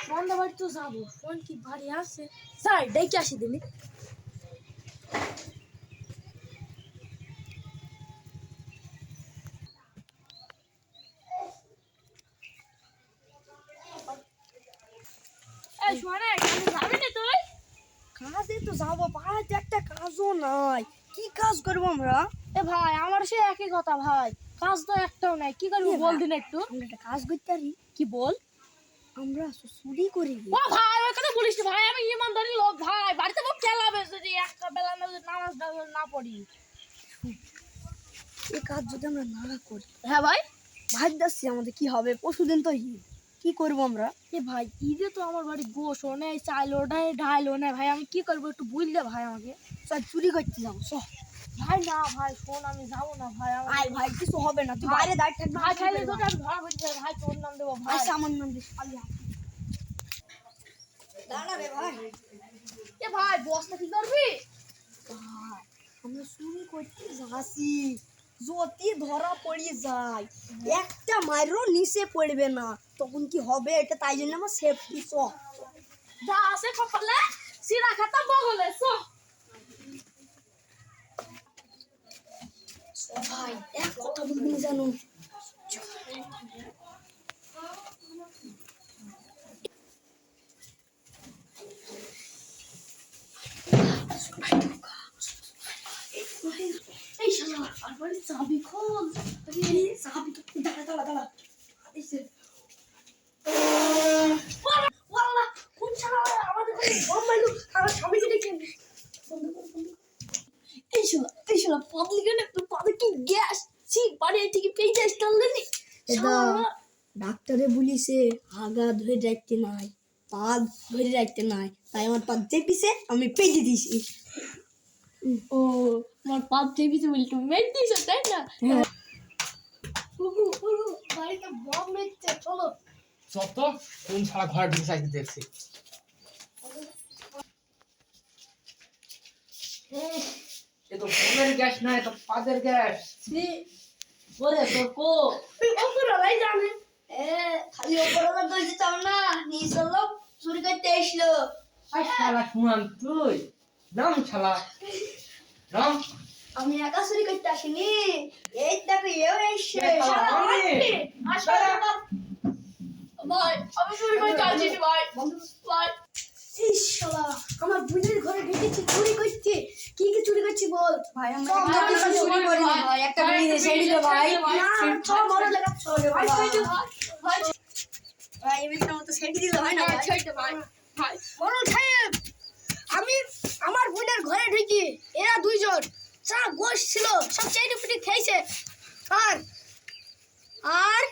সন্ধ্যা বাড়ি তো যাবো, ফোন কি বাড়ি আছে? স্যার ডেকে আসি দিলি। কাজে তো যাবো, বাড়িতে একটা কাজও নাই। কি কাজ করবো আমরা? এ ভাই আমার সে একই কথা ভাই, কাজ তো একটাও নাই, কি করবো বল দিন একটু। আমরা একটা কাজ করতে পারি। কি বল? আমরা চুরি করি। ও ভাই ওই কথা বলিস না ভাই, আমি ইমানদারি লোক ভাই, বাড়িতে বউ খেলাবে যদি একটা বেলা নামাজ না পড়ি। এই কাজ যদি আমরা না করি, হ্যাঁ ভাই, ভাই যাচ্ছি আমাদের কি হবে? পরশুদিন তো ঈদ, কি করবো আমরা? এ ভাই ঈদে তো আমার বাড়ি গোশও নেই, চাইলো নেই, ঢাইলো নেই ভাই, আমি কি করবো একটু বুঝলে ভাই আমাকে। চল চুরি করতে যাবো। ভাই না ভাই শোন, আমি যাবো না ভাই। আয় ভাই, কিছু হবে না, তুই বাইরে দাঁড়িয়ে থাকবি। ভাই খাইলে তোকে আমি ধরা পড়ে যাই ভাই, তোর নাম দেবো ভাই। আচ্ছা আমার নাম দিস। দাঁড়া রে ভাই। এ ভাই বসটা কি করবি? ভাই আমরা চুরি করতে যাচ্ছি, যদি ধরা পড়ে যায় একটা মাইরও নিচে পড়বে না, তখন কি হবে এটা, তাই জন্য আমার সেফটি। যা আছে কপালে সিরা খাতা বগলে ভাই এক কথা বলবি না জানো? এই শালা আলমারি চাবি খোল। চাবি তো দাঁড়া দাঁড়া দাঁড়া। ওয়াল্লাহ কোন শালা আমাদের বম মাইলো, আমার স্বামীকে ডেকে আন। এই শালা পাতলি কেন? তোর পাতে কি গ্যাস? ছি, বাড়ি থেকে পেয়ে যাস টানলেনি। ডাক্তারে বলিছে আগা ধরে রাখতে নাই, পা ধরে রাখতে নাই, তাই আমার পা চেপিছে, আমি পেয়ে দিয়েছি। ও আমার পাপ দেখিছে বলি তুমি মেরে দিয়েছো তাই না? বাড়িতে বম মেরছে, চলো। সত্য কোন শালা ঘরে ঢুকে চাইতে দেখছি। এ তো ফোনের গ্যাস না, এ তো পাদের গ্যাস। বলে তোর কো ওপরওয়ালাই জানে। খালি ওপরওয়ালা দোষ দিতাম না, নিচে লোক চুরি করতে এসলো। আর শালা শুনান তুই নাম শালা নাম। আমি একা চুরি করতে আসিনি, এই দেখো এও এসছে। ভাই আমি চুরি করে যাচ্ছি ভাই। ভাই ইস শালা, আমার বুঝির ঘরে ঢুকেছি চুরি করতে। কি কি চুরি করছি বল? ভাই আমরা কিছু চুরি করিনি ভাই, একটা বিড়ি ছেড়ে দিলে ভাই। না সব বড় জায়গা চলে ভাই। ভাই ভাই এমনিতে মতো ছেড়ে দিলে হয় না ভাই। ছেড়ে ভাই। ভাই বড় সাহেব, আমি আমার বোনের ঘরে ঢুকি, এরা দুইজন চা গোশ ছিল, সব চেটে ফুটে খেয়েছে। আর আর